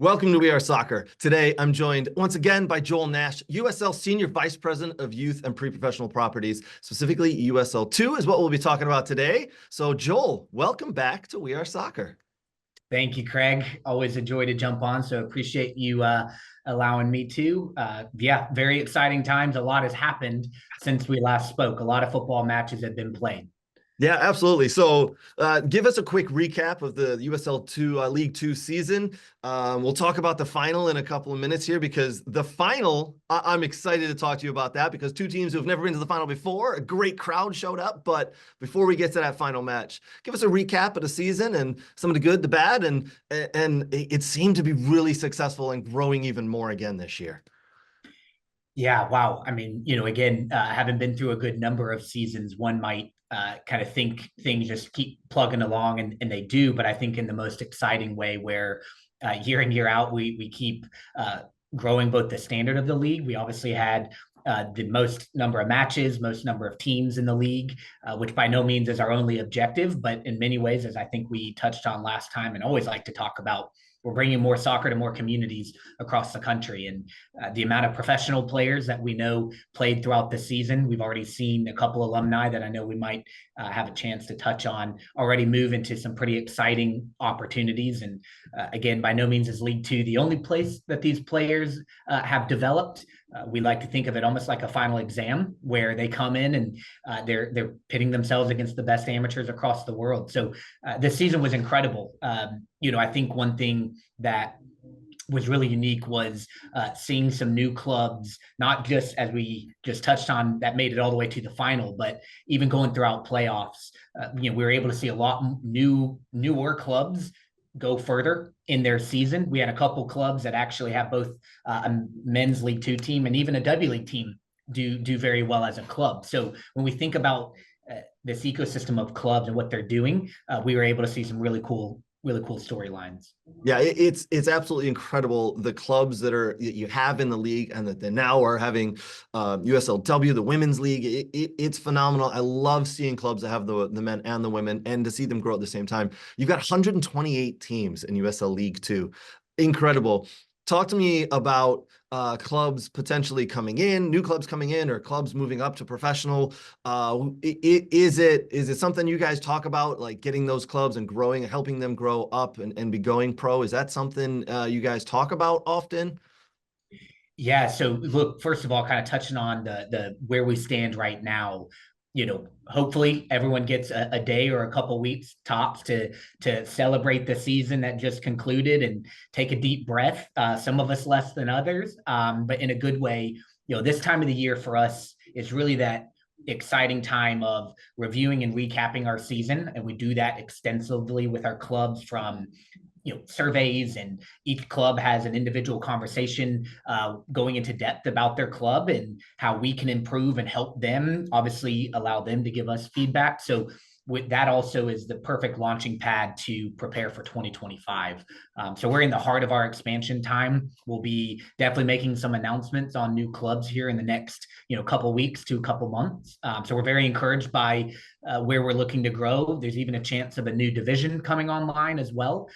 Welcome to We Are Soccer. Today, I'm joined once again by Joel Nash, USL Senior Vice President of Youth and Pre-Professional Properties, specifically USL 2 is what we'll be talking about today. So Joel, welcome back to We Are Soccer. Thank you, Craig. Always a joy to jump on, so appreciate you allowing me to. Very exciting times. A lot has happened since we last spoke. A lot of football matches have been played. Yeah, absolutely. So give us a quick recap of the USL 2 League 2 season. We'll talk about the final in a couple of minutes here because the final, I'm excited to talk to you about that because two teams who have never been to the final before, a great crowd showed up. But before we get to that final match, give us a recap of the season and some of the good, the bad, and it seemed to be really successful and growing even more again this year. Yeah, wow. I mean, again, having been through a good number of seasons, one might kind of think things just keep plugging along, and they do. But I think in the most exciting way, where year in, year out, we keep growing both the standard of the league. We obviously had the most number of matches, most number of teams in the league, which by no means is our only objective, but in many ways, as I think we touched on last time and always like to talk about, we're bringing more soccer to more communities across the country. And the amount of professional players that we know played throughout the season, we've already seen a couple alumni that I know we might have a chance to touch on already move into some pretty exciting opportunities. And again, by no means is League Two the only place that these players have developed. We like to think of it almost like a final exam where they come in and they're pitting themselves against the best amateurs across the world. So this season was incredible. I think one thing that was really unique was seeing some new clubs, not just as we just touched on that made it all the way to the final, but even going throughout playoffs. We were able to see a lot newer clubs go further in their season. We had a couple clubs that actually have both a men's League Two team and even a W League team do very well as a club. So when we think about this ecosystem of clubs and what they're doing, we were able to see some really cool storylines. Yeah, it's absolutely incredible. The clubs that you have in the league and that they now are having USL W, the women's league. It's phenomenal. I love seeing clubs that have the men and the women and to see them grow at the same time. You've got 128 teams in USL League 2. Incredible. Talk to me about clubs potentially coming in, new clubs coming in, or clubs moving up to professional. Is it something you guys talk about, like getting those clubs and growing, helping them grow up and be going pro? Is that something you guys talk about often? Yeah. So look, first of all, kind of touching on the where we stand right now. Hopefully everyone gets a day or a couple weeks tops to celebrate the season that just concluded and take a deep breath. Some of us less than others, but in a good way. This time of the year for us is really that exciting time of reviewing and recapping our season, and we do that extensively with our clubs from surveys, and each club has an individual conversation going into depth about their club and how we can improve and help them, obviously allow them to give us feedback. So with that also is the perfect launching pad to prepare for 2025. So we're in the heart of our expansion time. We'll be definitely making some announcements on new clubs here in the next couple weeks to a couple months. So we're very encouraged by where we're looking to grow. There's even a chance of a new division coming online as well.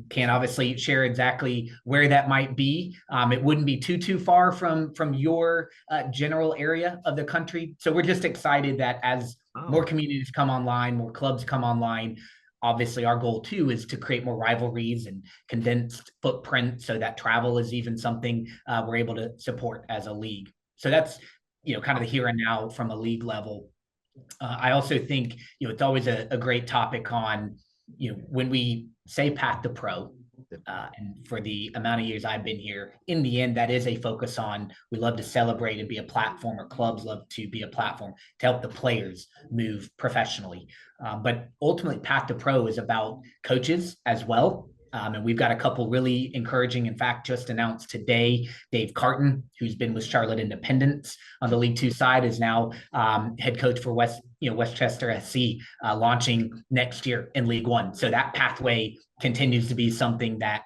Can't obviously share exactly where that might be. It wouldn't be too far from your general area of the country. So we're just excited that as more communities come online, more clubs come online. Obviously, our goal too is to create more rivalries and condensed footprint so that travel is even something we're able to support as a league. So that's kind of the here and now from a league level. I also think it's always a great topic on when we say path to pro. And for the amount of years I've been here, in the end, that is a focus on, we love to celebrate and be a platform, or clubs love to be a platform to help the players move professionally. But ultimately, Path to Pro is about coaches as well. And we've got a couple really encouraging, in fact, just announced today. Dave Carton, who's been with Charlotte Independence on the League Two side, is now head coach for Westchester SC, launching next year in League One. So that pathway continues to be something that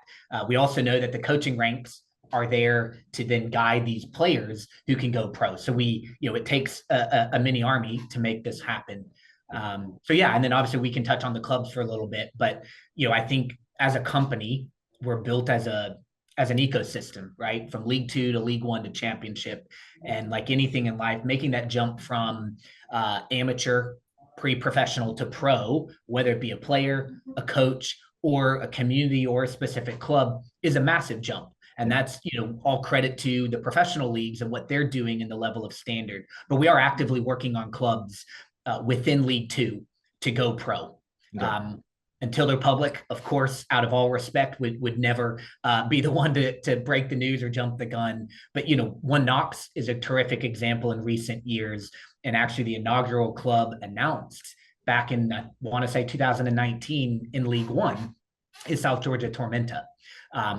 we also know that the coaching ranks are there to then guide these players who can go pro. So it takes a mini army to make this happen. And then obviously we can touch on the clubs for a little bit, but I think as a company, we're built as a as an ecosystem, right? From League Two to League One to Championship. And like anything in life, making that jump from amateur, pre-professional to pro, whether it be a player, a coach, or a community or a specific club, is a massive jump. And that's, all credit to the professional leagues and what they're doing in the level of standard. But we are actively working on clubs within League Two to go pro. Okay. Until they're public, of course, out of all respect, would never be the one to break the news or jump the gun. But, One Knox is a terrific example in recent years. And actually, the inaugural club announced back in, I want to say 2019 in League One is South Georgia Tormenta.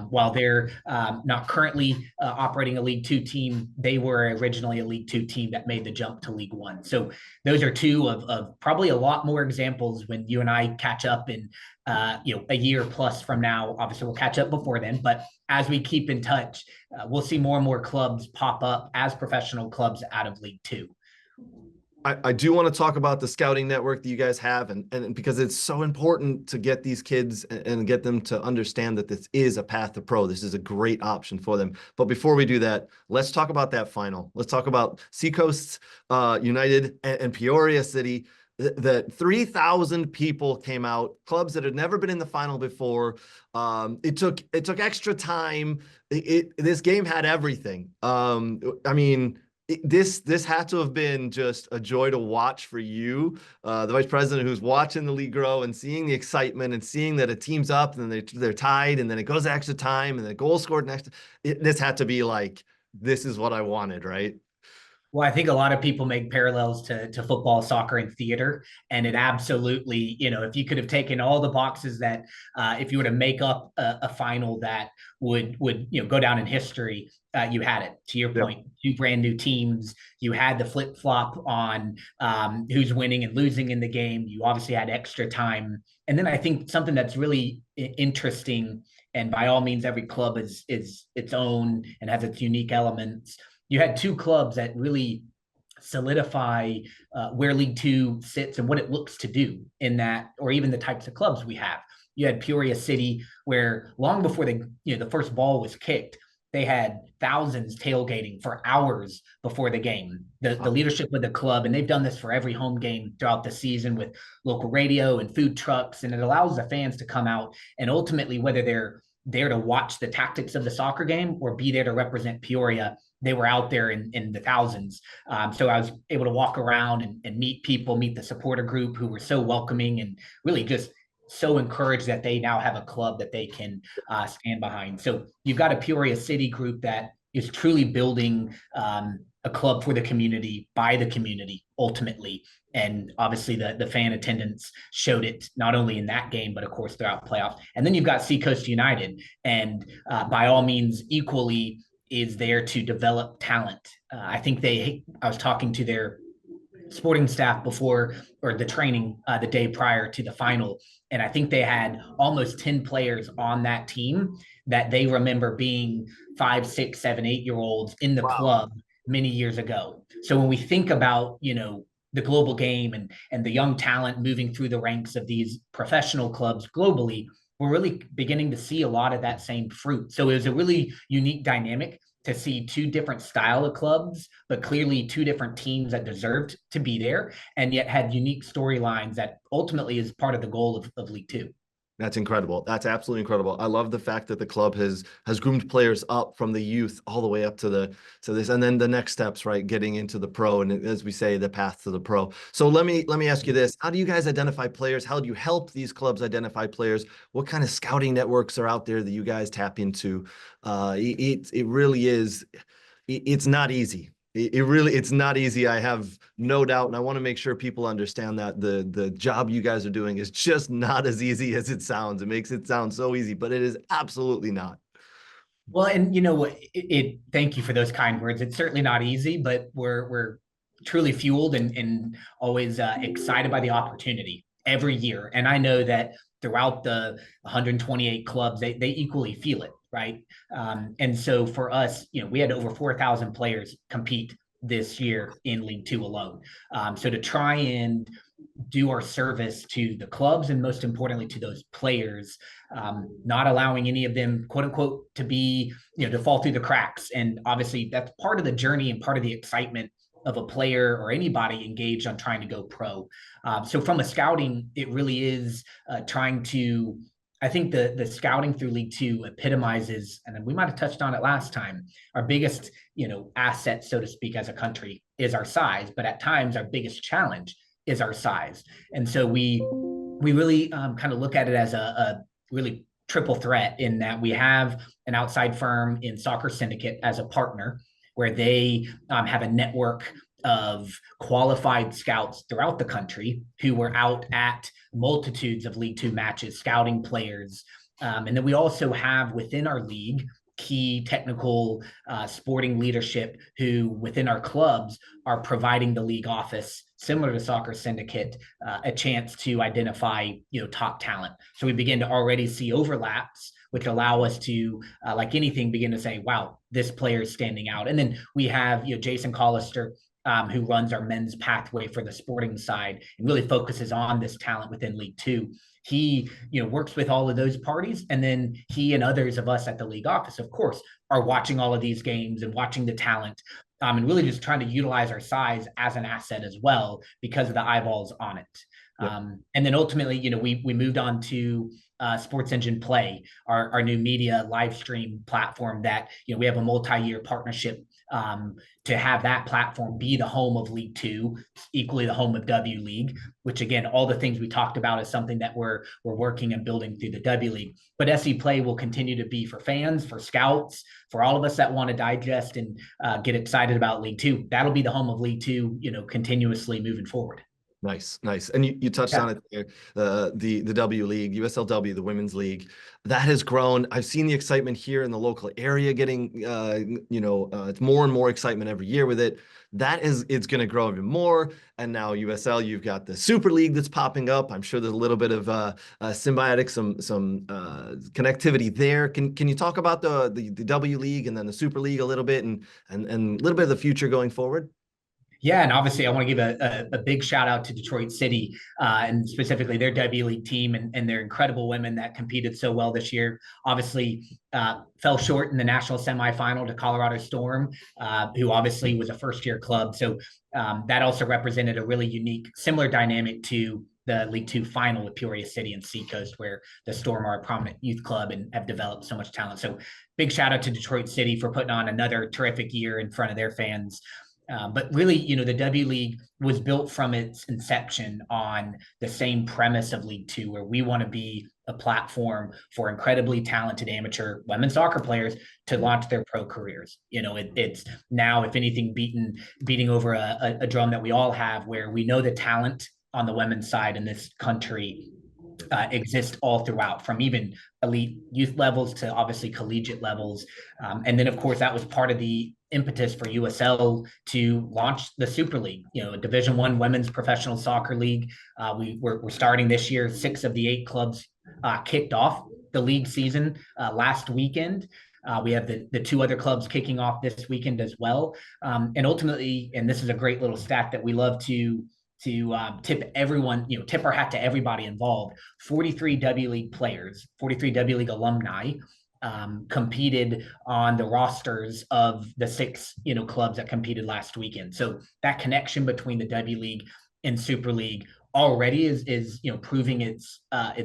While they're not currently operating a League Two team, they were originally a League Two team that made the jump to League One. So those are two of probably a lot more examples when you and I catch up in a year plus from now. Obviously, we'll catch up before then, but as we keep in touch, we'll see more and more clubs pop up as professional clubs out of League Two. I do want to talk about the scouting network that you guys have, and because it's so important to get these kids and get them to understand that this is a path to pro. This is a great option for them. But before we do that, let's talk about that final. Let's talk about Seacoast United and Peoria City. The 3,000 people came out, clubs that had never been in the final before. It took extra time. This game had everything. This had to have been just a joy to watch for you, the vice president who's watching the league grow and seeing the excitement and seeing that a team's up and then they're tied and then it goes extra time and the goal scored next. This had to be like, this is what I wanted, right? Well, I think a lot of people make parallels to football, soccer, and theater. And it absolutely, if you could have taken all the boxes that, if you were to make up a final that would go down in history, you had it. To your point, two brand new teams. You had the flip flop on who's winning and losing in the game. You obviously had extra time. And then I think something that's really interesting, and by all means, every club is its own and has its unique elements. You had two clubs that really solidify where League Two sits and what it looks to do in that, or even the types of clubs we have. You had Peoria City, where long before the first ball was kicked, they had thousands tailgating for hours before the game. The leadership of the club, and they've done this for every home game throughout the season with local radio and food trucks, and it allows the fans to come out and ultimately, whether they're there to watch the tactics of the soccer game or be there to represent Peoria, they were out there in the thousands. So I was able to walk around and meet people, meet the supporter group who were so welcoming and really just so encouraged that they now have a club that they can stand behind. So you've got a Peoria City group that is truly building a club for the community, by the community, ultimately. And obviously the fan attendance showed it not only in that game, but of course throughout playoffs. And then you've got Seacoast United, and by all means equally is there to develop talent. I think I was talking to their sporting staff before, or the training the day prior to the final, and I think they had almost 10 players on that team that they remember being 5, 6, 7, 8-year-olds in the club many years ago. So when we think about, the global game and the young talent moving through the ranks of these professional clubs globally, we're really beginning to see a lot of that same fruit. So it was a really unique dynamic to see two different style of clubs, but clearly two different teams that deserved to be there and yet had unique storylines that ultimately is part of the goal of League Two. That's incredible. That's absolutely incredible. I love the fact that the club has groomed players up from the youth all the way up to this, and then the next steps, right? Getting into the pro, and as we say, the path to the pro. So let me ask you this: how do you guys identify players? How do you help these clubs identify players? What kind of scouting networks are out there that you guys tap into? It really is. It's not easy. It's not easy. I have no doubt. And I want to make sure people understand that the job you guys are doing is just not as easy as it sounds. It makes it sound so easy, but it is absolutely not. Well, and thank you for those kind words. It's certainly not easy, but we're truly fueled and always excited by the opportunity every year. And I know that throughout the 128 clubs, they equally feel it. Right. And so for us, we had over 4,000 players compete this year in League Two alone. So to try and do our service to the clubs and most importantly to those players, not allowing any of them, quote unquote, to be, to fall through the cracks. And obviously that's part of the journey and part of the excitement of a player or anybody engaged on trying to go pro. So from a scouting, it really is trying to, I think the scouting through League Two epitomizes, and we might have touched on it last time, our biggest, asset, so to speak, as a country is our size, but at times our biggest challenge is our size. And so we really kind of look at it as a really triple threat in that we have an outside firm in Soccer Syndicate as a partner where they have a network of qualified scouts throughout the country who were out at multitudes of League Two matches, scouting players. And then we also have within our league key technical sporting leadership who within our clubs are providing the league office, similar to Soccer Syndicate, a chance to identify top talent. So we begin to already see overlaps which allow us to, like anything, begin to say, wow, this player is standing out. And then we have Jason Collister, who runs our men's pathway for the sporting side and really focuses on this talent within League Two. He, works with all of those parties, and then he and others of us at the league office, of course, are watching all of these games and watching the talent, and really just trying to utilize our size as an asset as well because of the eyeballs on it. Yep. And then ultimately, we moved on to Sports Engine Play, our new media live stream platform that, we have a multi-year partnership to have that platform be the home of League Two, equally the home of W League, which again, all the things we talked about is something that we're working and building through the W League. But SE Play will continue to be for fans, for scouts, for all of us that want to digest and get excited about League Two. That'll be the home of League Two, continuously moving forward. Nice. And you touched on it there, the W League, USL W, the women's league, that has grown. I've seen the excitement here in the local area getting, it's more and more excitement every year with it. It's going to grow even more. And now USL, you've got the Super League that's popping up. I'm sure there's a little bit of symbiotic, some connectivity there. Can you talk about the W League and then the Super League a little bit and a little bit of the future going forward? Yeah, and obviously I want to give a big shout out to Detroit City and specifically their W League team and their incredible women that competed so well this year. Obviously fell short in the national semifinal to Colorado Storm, who obviously was a first-year club. So that also represented a really unique, similar dynamic to the League Two final with Peoria City and Seacoast, where the Storm are a prominent youth club and have developed so much talent. So big shout out to Detroit City for putting on another terrific year in front of their fans. But really, the W League was built from its inception on the same premise of League Two, where we want to be a platform for incredibly talented amateur women's soccer players to launch their pro careers. It's now, if anything, beating over a drum that we all have, where we know the talent on the women's side in this country exist all throughout, from even elite youth levels to obviously collegiate levels. And then, of course, that was part of the impetus for USL to launch the Super League, a Division I women's professional soccer league. We're starting this year. 6 of the 8 clubs kicked off the league season last weekend. We have the 2 other clubs kicking off this weekend as well. And ultimately, and this is a great little stat that we love to tip everyone, tip our hat to everybody involved. 43 W League players, 43 W League alumni competed on the rosters of the 6, clubs that competed last weekend. So that connection between the W League and Super League already is proving its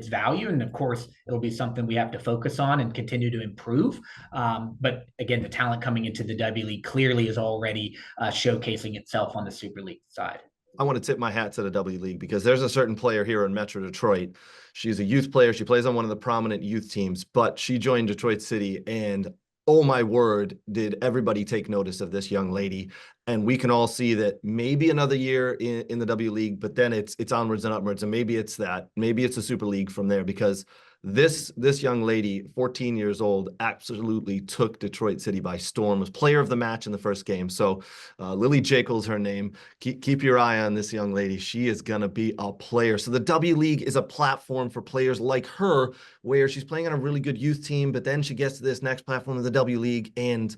value, and of course it'll be something we have to focus on and continue to improve. But again, the talent coming into the W League clearly is already showcasing itself on the Super League side. I want to tip my hat to the W League because there's a certain player here in Metro Detroit. She's a youth player. She plays on one of the prominent youth teams, but she joined Detroit City, and oh my word, did everybody take notice of this young lady. And we can all see that maybe another year in the W League, but then it's onwards and upwards. And maybe it's a Super League from there, because this young lady, 14 years old, absolutely took Detroit City by storm, was player of the match in the first game. So Lily Jekyll's her name. Keep your eye on this young lady. She is going to be a player. So the W League is a platform for players like her, where she's playing on a really good youth team, but then she gets to this next platform of the W League and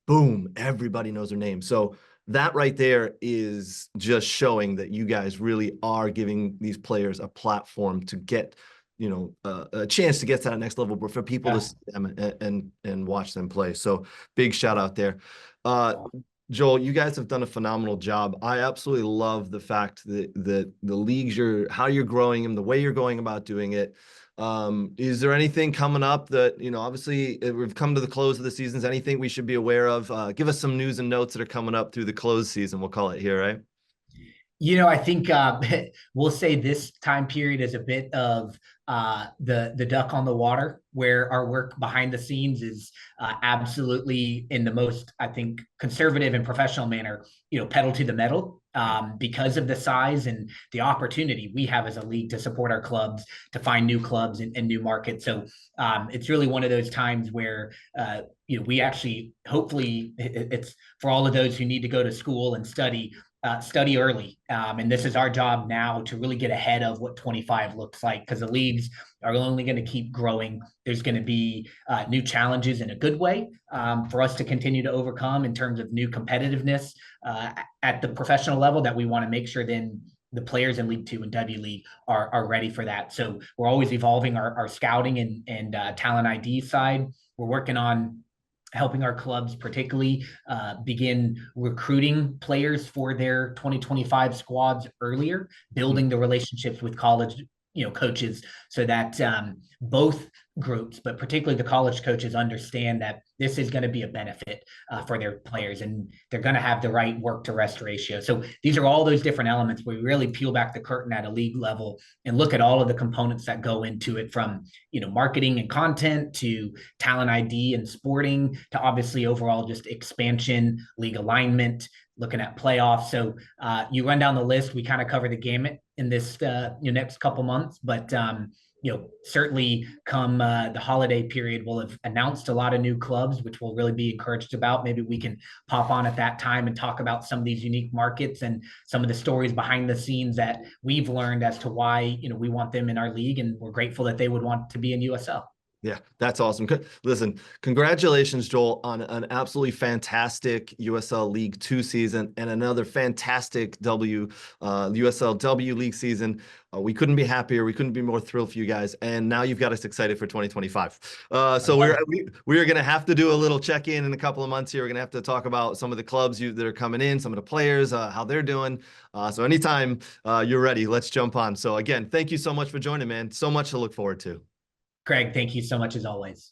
boom, everybody knows her name. So that right there is just showing that you guys really are giving these players a platform to get, a chance to get to that next level, but for people to Yeah. see them and watch them play. So big shout out there. Joel, you guys have done a phenomenal job. I absolutely love the fact that the leagues how you're growing them, the way you're going about doing it. Is there anything coming up that, obviously we've come to the close of the seasons, anything we should be aware of? Give us some news and notes that are coming up through the close season. We'll call it here, right? I think we'll say this time period is a bit of the duck on the water, where our work behind the scenes is absolutely in the most, I think, conservative and professional manner, pedal to the metal, because of the size and the opportunity we have as a league to support our clubs, to find new clubs and new markets. So it's really one of those times where we actually, hopefully, it's for all of those who need to go to school and study early. And this is our job now to really get ahead of what 25 looks like, because the leagues are only going to keep growing. There's going to be new challenges in a good way, for us to continue to overcome in terms of new competitiveness at the professional level, that we want to make sure then the players in League Two and W League are ready for that. So we're always evolving our scouting and talent ID side. We're working on helping our clubs particularly begin recruiting players for their 2025 squads earlier, building the relationships with college coaches, so that both groups, but particularly the college coaches, understand that this is going to be a benefit for their players, and they're going to have the right work to rest ratio. So these are all those different elements where we really peel back the curtain at a league level and look at all of the components that go into it, from marketing and content to talent ID and sporting, to obviously overall just expansion, league alignment, looking at playoffs. So you run down the list, we kind of cover the gamut in this next couple months, but certainly come the holiday period, we'll have announced a lot of new clubs, which we'll really be encouraged about. Maybe we can pop on at that time and talk about some of these unique markets and some of the stories behind the scenes that we've learned as to why we want them in our league, and we're grateful that they would want to be in USL. Yeah, that's awesome. Listen, congratulations, Joel, on an absolutely fantastic USL League 2 season and another fantastic USL W League season. We couldn't be happier. We couldn't be more thrilled for you guys. And now you've got us excited for 2025. So we are going to have to do a little check-in in a couple of months here. We're going to have to talk about some of the clubs that are coming in, some of the players, how they're doing. So anytime you're ready, let's jump on. So again, thank you so much for joining, man. So much to look forward to. Craig, thank you so much as always.